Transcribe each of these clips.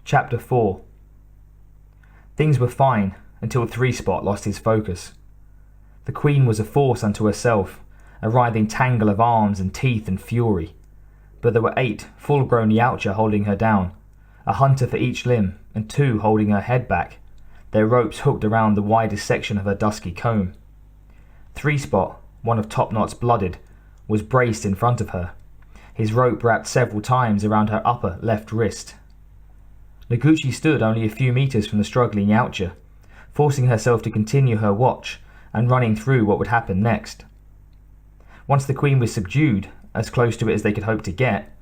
Chapter 4. Things were fine until Three-Spot lost his focus. The Queen was a force unto herself, a writhing tangle of arms and teeth and fury. But there were 8 full-grown Yautja holding her down, a hunter for each limb, and 2 holding her head back, their ropes hooked around the widest section of her dusky comb. Three-Spot, one of Top-Knot's blooded, was braced in front of her, his rope wrapped several times around her upper left wrist. Noguchi stood only a few meters from the struggling Yautja, forcing herself to continue her watch and running through what would happen next. Once the Queen was subdued, as close to it as they could hope to get,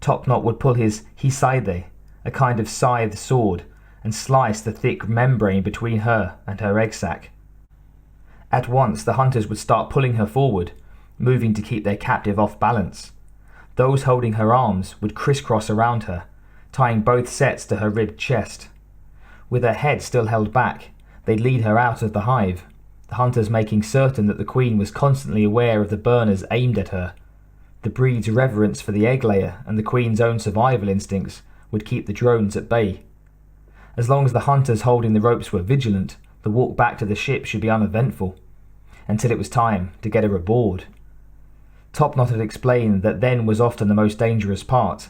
Top-Knot would pull his hisaide, a kind of scythe sword, and slice the thick membrane between her and her egg sac. At once the hunters would start pulling her forward, moving to keep their captive off balance. Those holding her arms would crisscross around her, tying both sets to her ribbed chest. With her head still held back, they'd lead her out of the hive, the hunters making certain that the Queen was constantly aware of the burners aimed at her. The breed's reverence for the egg layer and the Queen's own survival instincts would keep the drones at bay. As long as the hunters holding the ropes were vigilant, the walk back to the ship should be uneventful, until it was time to get her aboard. Top-Knot had explained that then was often the most dangerous part.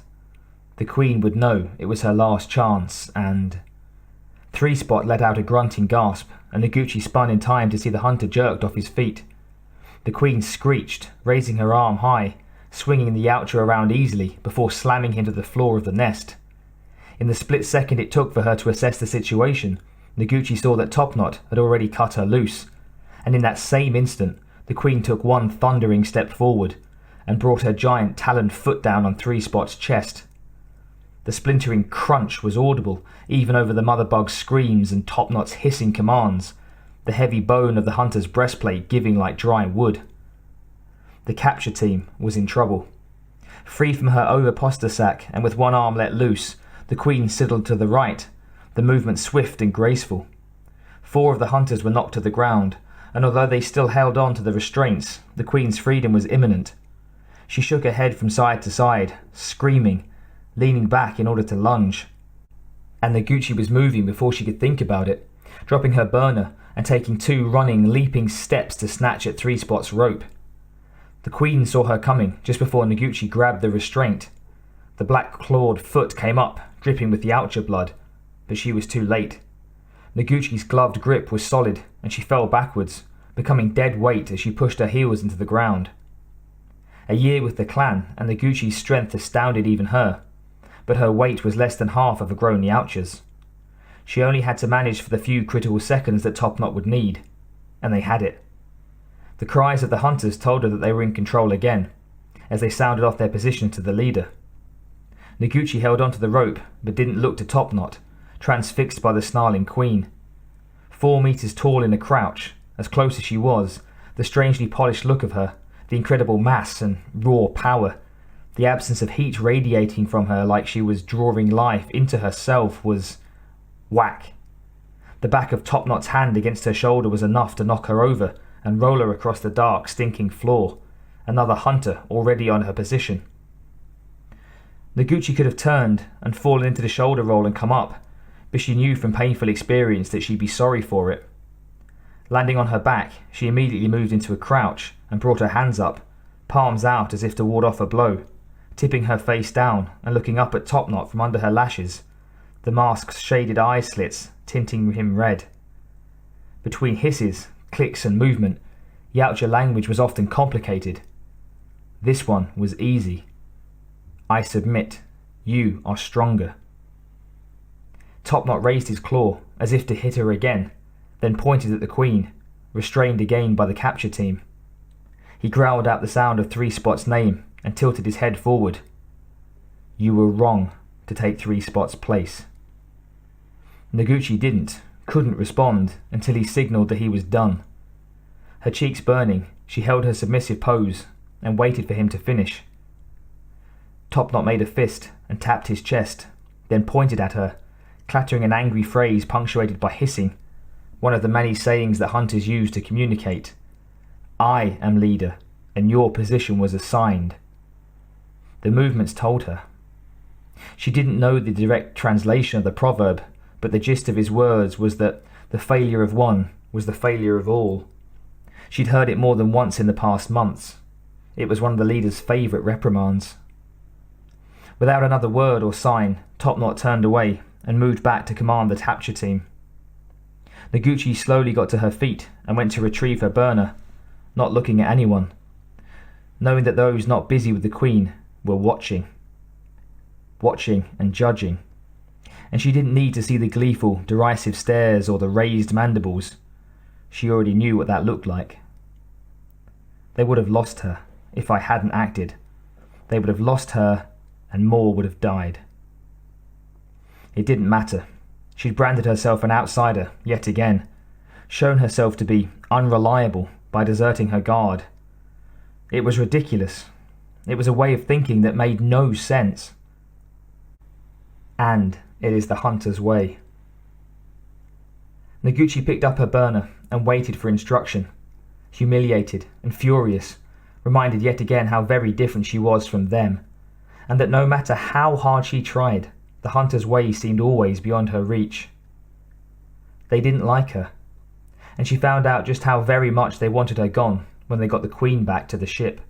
The Queen would know it was her last chance, and... Three-Spot let out a grunting gasp, and Noguchi spun in time to see the hunter jerked off his feet. The Queen screeched, raising her arm high, swinging the Yautja around easily before slamming him to the floor of the nest. In the split second it took for her to assess the situation, Noguchi saw that Top-Knot had already cut her loose, and in that same instant the Queen took one thundering step forward and brought her giant taloned foot down on Three-Spot's chest. The splintering crunch was audible even over the mother bug's screams and Top-Knot's hissing commands, the heavy bone of the hunter's breastplate giving like dry wood. The capture team was in trouble. Free from her ovipositor sac and with one arm let loose, the Queen sidled to the right, the movement swift and graceful. 4 of the hunters were knocked to the ground, and although they still held on to the restraints, the Queen's freedom was imminent. She shook her head from side to side, screaming, leaning back in order to lunge. And Noguchi was moving before she could think about it, dropping her burner and taking 2 running, leaping steps to snatch at Three-Spot's rope. The Queen saw her coming just before Noguchi grabbed the restraint. The black-clawed foot came up, dripping with Yautja blood, but she was too late. Noguchi's gloved grip was solid, and she fell backwards, becoming dead weight as she pushed her heels into the ground. A year with the clan, and Noguchi's strength astounded even her, but her weight was less than half of a grown Yautja's. She only had to manage for the few critical seconds that Top-Knot would need, and they had it. The cries of the hunters told her that they were in control again, as they sounded off their position to the leader. Noguchi held onto the rope, but didn't look to Top-Knot, transfixed by the snarling Queen. 4 meters tall in a crouch, as close as she was, the strangely polished look of her, the incredible mass and raw power, the absence of heat radiating from her like she was drawing life into herself was... whack. The back of Top-Knot's hand against her shoulder was enough to knock her over and roll her across the dark, stinking floor, another hunter already on her position. Noguchi could have turned and fallen into the shoulder roll and come up, but she knew from painful experience that she'd be sorry for it. Landing on her back, she immediately moved into a crouch and brought her hands up, palms out as if to ward off a blow, tipping her face down and looking up at Top-Knot from under her lashes, the mask's shaded eye slits tinting him red. Between hisses, clicks and movement, Yautja language was often complicated. This one was easy. I submit. You are stronger. Top-Knot raised his claw, as if to hit her again, then pointed at the Queen, restrained again by the capture team. He growled out the sound of Three-Spot's name and tilted his head forward. You were wrong to take Three-Spot's place. Noguchi couldn't respond until he signalled that he was done. Her cheeks burning, she held her submissive pose and waited for him to finish. Top-Knot made a fist and tapped his chest, then pointed at her, clattering an angry phrase punctuated by hissing, one of the many sayings that hunters use to communicate. I am leader, and your position was assigned. The movements told her. She didn't know the direct translation of the proverb, but the gist of his words was that the failure of one was the failure of all. She'd heard it more than once in the past months. It was one of the leader's favourite reprimands. Without another word or sign, Topknot turned away and moved back to command the capture team. Noguchi slowly got to her feet and went to retrieve her burner, not looking at anyone, knowing that those not busy with the Queen were watching and judging. And she didn't need to see the gleeful, derisive stares or the raised mandibles. She already knew what that looked like. They would have lost her if I hadn't acted. They would have lost her, and more would have died. It didn't matter. She'd branded herself an outsider yet again, shown herself to be unreliable by deserting her guard. It was ridiculous. It was a way of thinking that made no sense. And it is the hunter's way. Noguchi picked up her burner and waited for instruction, humiliated and furious, reminded yet again how very different she was from them, and that no matter how hard she tried, the hunter's way seemed always beyond her reach. They didn't like her, and she found out just how very much they wanted her gone when they got the Queen back to the ship.